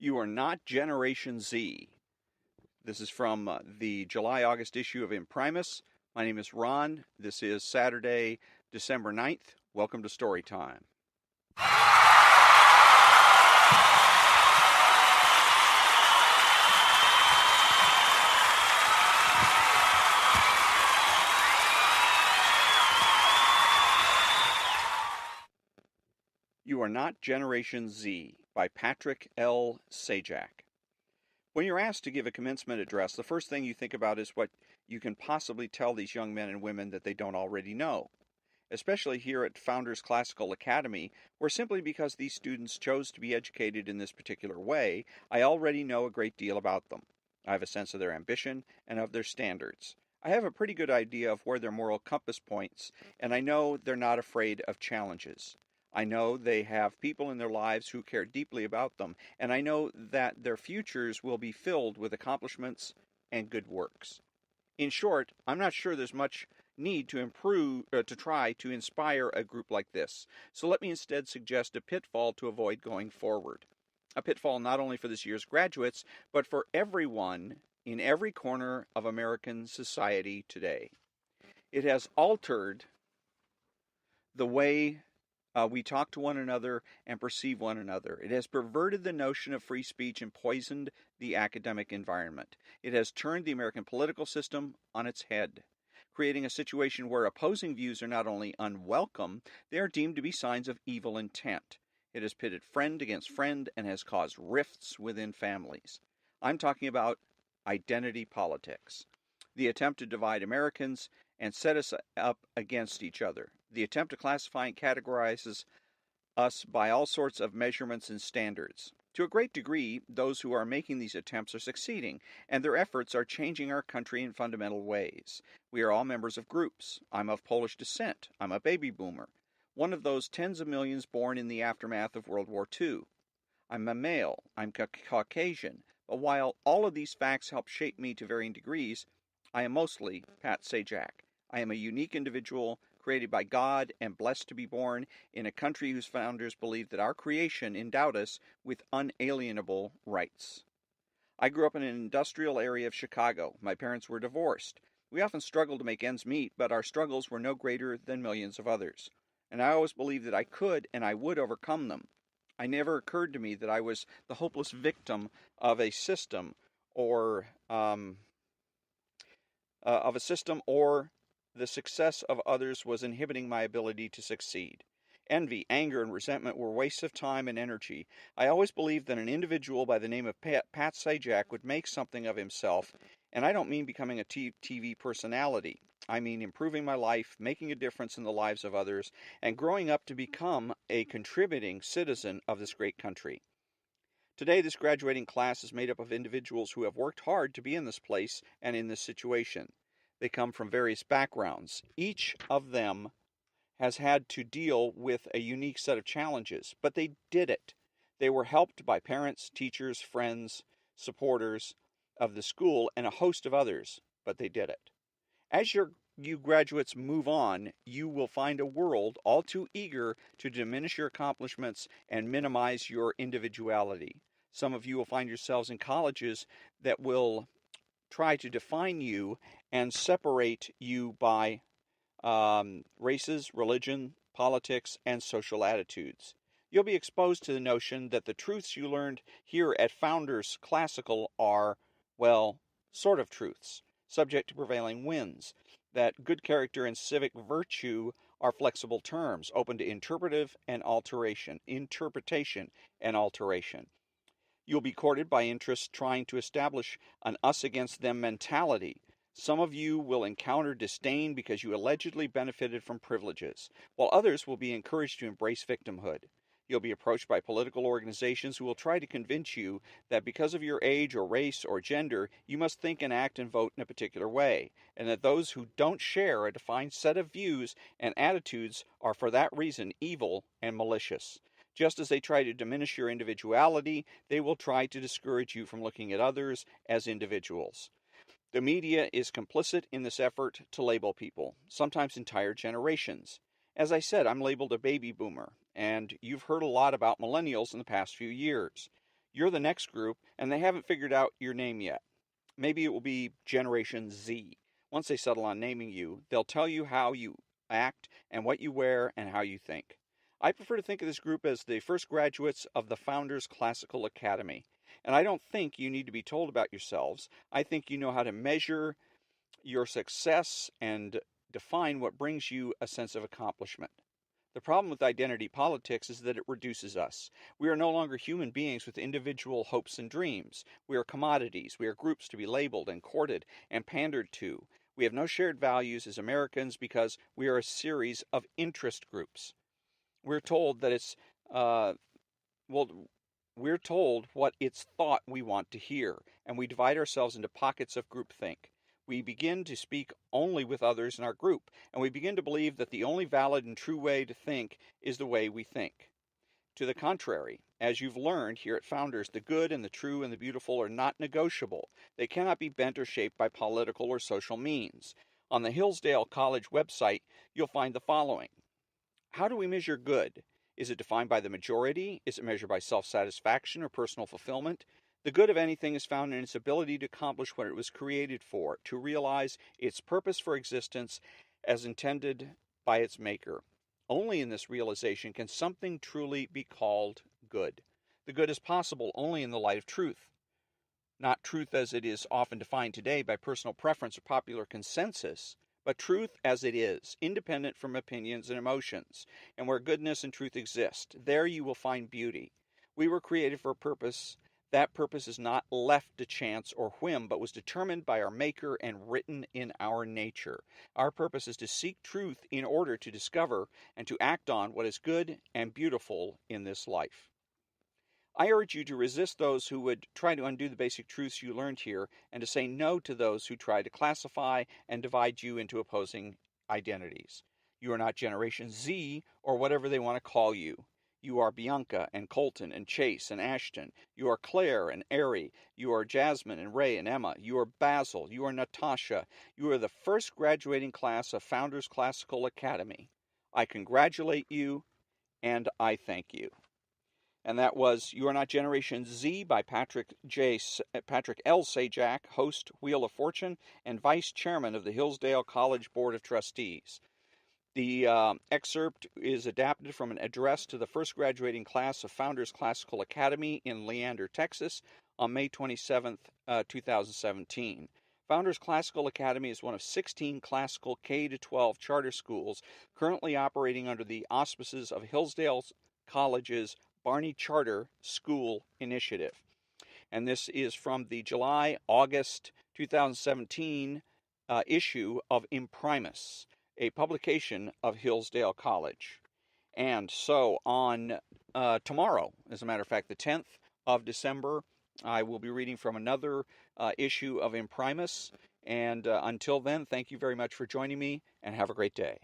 You are not Generation Z. This is from the July-August issue of Imprimis. My name is Ron. This is Saturday, December 9th. Welcome to Story Time. You Are Not Generation Z by Patrick L. Sajak. When you're asked to give a commencement address, the first thing you think about is what you can possibly tell these young men and women that they don't already know. Especially here at Founders Classical Academy, where simply because these students chose to be educated in this particular way, I already know a great deal about them. I have a sense of their ambition and of their standards. I have a pretty good idea of where their moral compass points, and I know they're not afraid of challenges. I know they have people in their lives who care deeply about them, and I know that their futures will be filled with accomplishments and good works. In short, I'm not sure there's much need to try to inspire a group like this. So let me instead suggest a pitfall to avoid going forward. A pitfall not only for this year's graduates, but for everyone in every corner of American society today. It has altered the way we talk to one another and perceive one another. It has perverted the notion of free speech and poisoned the academic environment. It has turned the American political system on its head, creating a situation where opposing views are not only unwelcome, they are deemed to be signs of evil intent. It has pitted friend against friend and has caused rifts within families. I'm talking about identity politics, the attempt to divide Americans and set us up against each other. The attempt to classify and categorize us by all sorts of measurements and standards. To a great degree, those who are making these attempts are succeeding, and their efforts are changing our country in fundamental ways. We are all members of groups. I'm of Polish descent. I'm a baby boomer, one of those tens of millions born in the aftermath of World War II. I'm a male. I'm Caucasian. But while all of these facts help shape me to varying degrees, I am mostly Pat Sajak. I am a unique individual created by God and blessed to be born in a country whose founders believed that our creation endowed us with unalienable rights. I grew up in an industrial area of Chicago. My parents were divorced. We often struggled to make ends meet, but our struggles were no greater than millions of others. And I always believed that I could and I would overcome them. It never occurred to me that I was the hopeless victim of a system or the success of others was inhibiting my ability to succeed. Envy, anger, and resentment were wastes of time and energy. I always believed that an individual by the name of Pat Sajak would make something of himself, and I don't mean becoming a TV personality. I mean improving my life, making a difference in the lives of others, and growing up to become a contributing citizen of this great country. Today, this graduating class is made up of individuals who have worked hard to be in this place and in this situation. They come from various backgrounds. Each of them has had to deal with a unique set of challenges, but they did it. They were helped by parents, teachers, friends, supporters of the school, and a host of others, but they did it. As you graduates move on, you will find a world all too eager to diminish your accomplishments and minimize your individuality. Some of you will find yourselves in colleges that will try to define you and separate you by races, religion, politics, and social attitudes. You'll be exposed to the notion that the truths you learned here at Founders Classical are, well, sort of truths, subject to prevailing winds, that good character and civic virtue are flexible terms, open to interpretation and alteration. You'll be courted by interests trying to establish an us-against-them mentality. Some of you will encounter disdain because you allegedly benefited from privileges, while others will be encouraged to embrace victimhood. You'll be approached by political organizations who will try to convince you that because of your age or race or gender, you must think and act and vote in a particular way, and that those who don't share a defined set of views and attitudes are for that reason evil and malicious. Just as they try to diminish your individuality, they will try to discourage you from looking at others as individuals. The media is complicit in this effort to label people, sometimes entire generations. As I said, I'm labeled a baby boomer, and you've heard a lot about millennials in the past few years. You're the next group, and they haven't figured out your name yet. Maybe it will be Generation Z. Once they settle on naming you, they'll tell you how you act and what you wear and how you think. I prefer to think of this group as the first graduates of the Founders Classical Academy. And I don't think you need to be told about yourselves. I think you know how to measure your success and define what brings you a sense of accomplishment. The problem with identity politics is that it reduces us. We are no longer human beings with individual hopes and dreams. We are commodities. We are groups to be labeled and courted and pandered to. We have no shared values as Americans because we are a series of interest groups. We're told that we're told what it's thought we want to hear, and we divide ourselves into pockets of groupthink. We begin to speak only with others in our group, and we begin to believe that the only valid and true way to think is the way we think. To the contrary, as you've learned here at Founders, the good and the true and the beautiful are not negotiable. They cannot be bent or shaped by political or social means. On the Hillsdale College website, you'll find the following. How do we measure good? Is it defined by the majority? Is it measured by self-satisfaction or personal fulfillment? The good of anything is found in its ability to accomplish what it was created for, to realize its purpose for existence as intended by its maker. Only in this realization can something truly be called good. The good is possible only in the light of truth. Not truth as it is often defined today by personal preference or popular consensus, but truth as it is, independent from opinions and emotions. And where goodness and truth exist, there you will find beauty. We were created for a purpose. That purpose is not left to chance or whim, but was determined by our Maker and written in our nature. Our purpose is to seek truth in order to discover and to act on what is good and beautiful in this life. I urge you to resist those who would try to undo the basic truths you learned here, and to say no to those who try to classify and divide you into opposing identities. You are not Generation Z or whatever they want to call you. You are Bianca and Colton and Chase and Ashton. You are Claire and Ari. You are Jasmine and Ray and Emma. You are Basil. You are Natasha. You are the first graduating class of Founders Classical Academy. I congratulate you, and I thank you. And that was You Are Not Generation Z by Patrick L. Sajak, host, Wheel of Fortune, and vice chairman of the Hillsdale College Board of Trustees. The excerpt is adapted from an address to the first graduating class of Founders Classical Academy in Leander, Texas, on May 27, 2017. Founders Classical Academy is one of 16 classical K-12 charter schools currently operating under the auspices of Hillsdale College's Barney Charter School Initiative. And this is from the July-August 2017 issue of Imprimis, a publication of Hillsdale College. And so on tomorrow, as a matter of fact, the 10th of December, I will be reading from another issue of Imprimis. And until then, thank you very much for joining me, and have a great day.